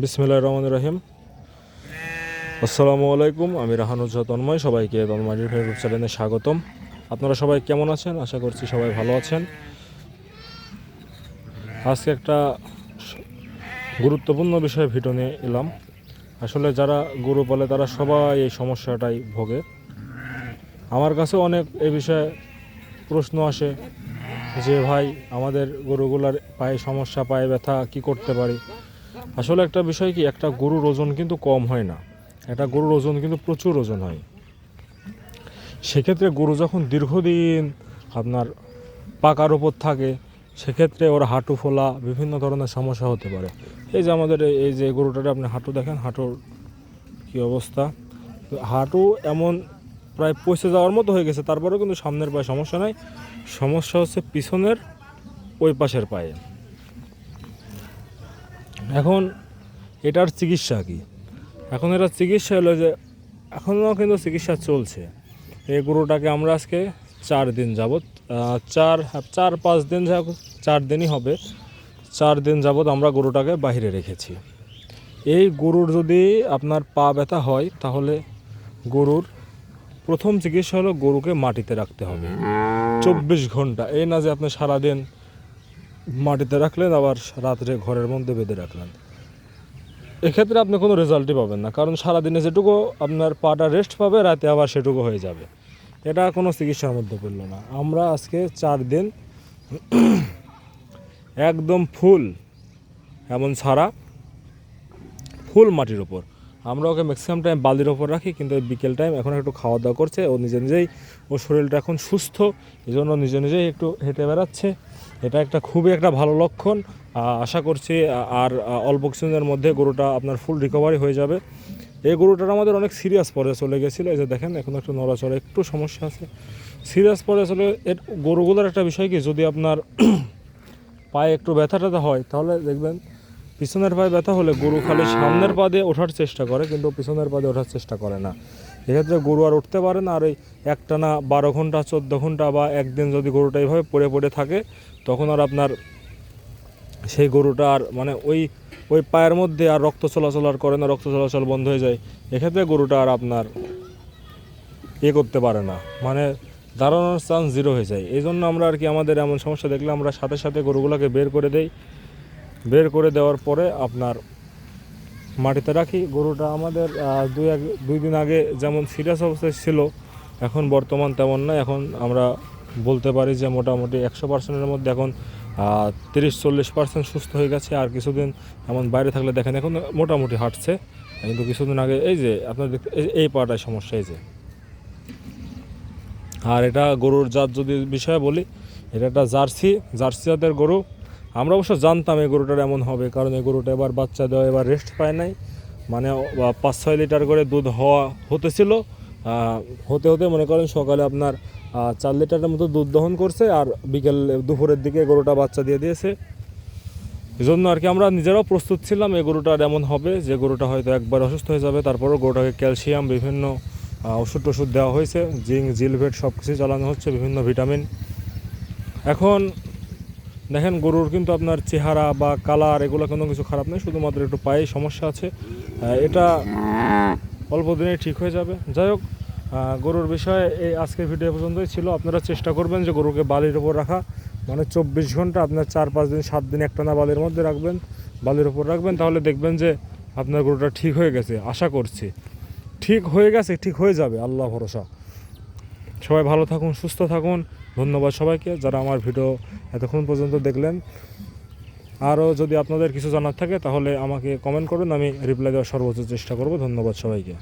বিসমিল্লাহির রহমানির রহিম। আসসালামু আলাইকুম। আমি রাহানুজ্জাহ তন্ময়। সবাইকে তন্ময় ইউটিউব চ্যানেলে স্বাগতম। আপনারা সবাই কেমন আছেন? আশা করছি সবাই ভালো আছেন। আজকে একটা গুরুত্বপূর্ণ বিষয়ে ভিডিও নিয়ে এলাম। আসলে যারা গরু পালে তারা সবাই এই সমস্যাটাই ভোগে। আমার কাছে অনেক এই বিষয়ে প্রশ্ন আসে যে ভাই, আমাদের গরুগুলার পায়ে সমস্যা, পায়ে ব্যথা, কি করতে পারি? আসলে একটা বিষয় কি, একটা গরুর ওজন কিন্তু কম হয় না, একটা গরুর ওজন কিন্তু প্রচুর ওজন হয়। সেক্ষেত্রে গরু যখন দীর্ঘদিন আপনার পাকার উপর থাকে, সেক্ষেত্রে ওর হাঁটু ফোলা, বিভিন্ন ধরনের সমস্যা হতে পারে। এই যে আমাদের এই যে গরুটারে আপনি হাঁটু দেখেন, হাঁটুর কী অবস্থা, হাঁটু এমন প্রায় পচে যাওয়ার মতো হয়ে গেছে, তারপরেও কিন্তু সামনের পায়ে সমস্যা নাই। সমস্যা হচ্ছে পিছনের ওই পাশের পায়ে। এখন এটার চিকিৎসা কি? এখন এটার চিকিৎসা হলো যে, এখনও কিন্তু চিকিৎসা চলছে। এই গরুটাকে আমরা আজকে 4 দিন যাবৎ, 4-5 দিন, 4 দিনই হবে, 4 দিন যাবৎ আমরা গরুটাকে বাইরে রেখেছি। এই গরুর যদি আপনার পা ব্যথা হয়, তাহলে গরুর প্রথম চিকিৎসা হলো গরুকে মাটিতে রাখতে হবে 24 ঘন্টা। এই না যে আপনি সারাদিন মাটিতে রাখলেন আবার রাত্রে ঘরের মধ্যে বেঁধে রাখলেন, এক্ষেত্রে আপনি কোনো রেজাল্টই পাবেন না। কারণ সারাদিনে যেটুকু আপনার পাটা রেস্ট পাবে, রাতে আবার সেটুকু হয়ে যাবে। এটা কোনো চিকিৎসার মধ্যে পড়লো না। আমরা আজকে 4 দিন একদম ফুল, এমন ছাড়া ফুল মাটির ওপর, আমরা ওকে ম্যাক্সিমাম টাইম বালির ওপর রাখি, কিন্তু বিকেল টাইম এখন একটু খাওয়া দাওয়া করছে, ও নিজে নিজেই, ওর শরীরটা এখন সুস্থ, এই জন্য নিজে নিজেই একটু হেঁটে বেড়াচ্ছে। এটা একটা খুবই একটা ভালো লক্ষণ। আশা করছি আর অল্প কিছুদিনের মধ্যে গরুটা আপনার ফুল রিকভারি হয়ে যাবে। এই গরুটার আমাদের অনেক সিরিয়াস পর্যায়ে চলে গেছিলো। এই যে দেখেন, এখন একটু নড়াচড়া একটু সমস্যা আছে, সিরিয়াস পর্যায়ে চলে। এর গরুগুলোর একটা বিষয় কি, যদি আপনার পায়ে একটু ব্যথা ট্যাথা হয়, তাহলে দেখবেন পিছনের পায়ে ব্যথা হলে গরু খালি সামনের পা দিয়ে ওঠার চেষ্টা করে, কিন্তু পিছনের পা দিয়ে ওঠার চেষ্টা করে না। এক্ষেত্রে গরু আর উঠতে পারে না। আর ওই একটানা 12 ঘন্টা 14 ঘন্টা বা একদিন যদি গরুটা এইভাবে পড়ে পড়ে থাকে, তখন আর আপনার সেই গরুটা আর মানে ওই পায়ের মধ্যে আর রক্ত চলাচল আর করে না, রক্ত চলাচল বন্ধ হয়ে যায়। এক্ষেত্রে গরুটা আর আপনার করতে পারে না, মানে দাঁড়ানোর চান্স 0 হয়ে যায়। এই জন্য আমরা আর কি, আমাদের এমন সমস্যা দেখলে আমরা সাথে সাথে গরুগুলোকে বের করে দেই। বের করে দেওয়ার পরে আপনার মাটিতে রাখি। গরুটা আমাদের 2 দিন আগে যেমন সিরিয়াস অবস্থায় ছিল, এখন বর্তমান তেমন নয়। এখন আমরা বলতে পারি যে মোটামুটি 100%-এর মধ্যে এখন 30-40% সুস্থ হয়ে গেছে। আর কিছুদিন এমন বাইরে থাকলে দেখেন এখন মোটামুটি হাঁটছে, কিন্তু কিছুদিন আগে এই যে আপনার এই পাটায় সমস্যা। এই যে, আর এটা গরুর জাত যদি বিষয়ে বলি, এটা একটা জার্সি জাতের গরু। আমরা অবশ্য জানতাম এই গরুটার এমন হবে, কারণ এই গরুটা এবার বাচ্চা দেওয়া, এবার রেস্ট পায় নাই, মানে 5-6 লিটার করে দুধ হতেছিল। হতে হতে মনে করেন সকালে আপনার 4 লিটারের মতো দুধ দহন করছে, আর দুপুরের দিকে গরুটা বাচ্চা দিয়ে দিয়েছে। এই জন্য আর কি আমরা নিজেরাও প্রস্তুত ছিলাম এই গরুটার এমন হবে, যে গরুটা হয়তো একবার অসুস্থ হয়ে যাবে। তারপরও গরুটাকে ক্যালসিয়াম, বিভিন্ন ওষুধ দেওয়া হয়েছে, জিঙ্ক, জিলভেট সব কিছু চালানো হচ্ছে, বিভিন্ন ভিটামিন। এখন দেখেন, গরুর কিন্তু আপনার চেহারা বা কালার এগুলো কোনো কিছু খারাপ নেই, শুধুমাত্র একটু পায়ে সমস্যা আছে। এটা অল্প দিনে ঠিক হয়ে যাবে। যাই হোক, গরুর বিষয়ে এই আজকের ভিডিও পর্যন্তই ছিল। আপনারা চেষ্টা করবেন যে গরুকে বালির ওপর রাখা, মানে 24 ঘন্টা আপনার 4-5 দিন 7 দিন একটানা বালির মধ্যে রাখবেন, বালির ওপর রাখবেন, তাহলে দেখবেন যে আপনার গরুটা ঠিক হয়ে গেছে। আশা করছি ঠিক হয়ে গেছে, ঠিক হয়ে যাবে, আল্লাহ ভরসা। সবাই ভালো থাকুন, সুস্থ থাকুন। ধন্যবাদ সবাইকে যারা আমার ভিডিও এতক্ষণ পর্যন্ত দেখলেন। আরও যদি আপনাদের কিছু জানার থাকে, তাহলে আমাকে কমেন্ট করুন, আমি রিপ্লাই দেওয়ার সর্বোচ্চ চেষ্টা করব। ধন্যবাদ সবাইকে।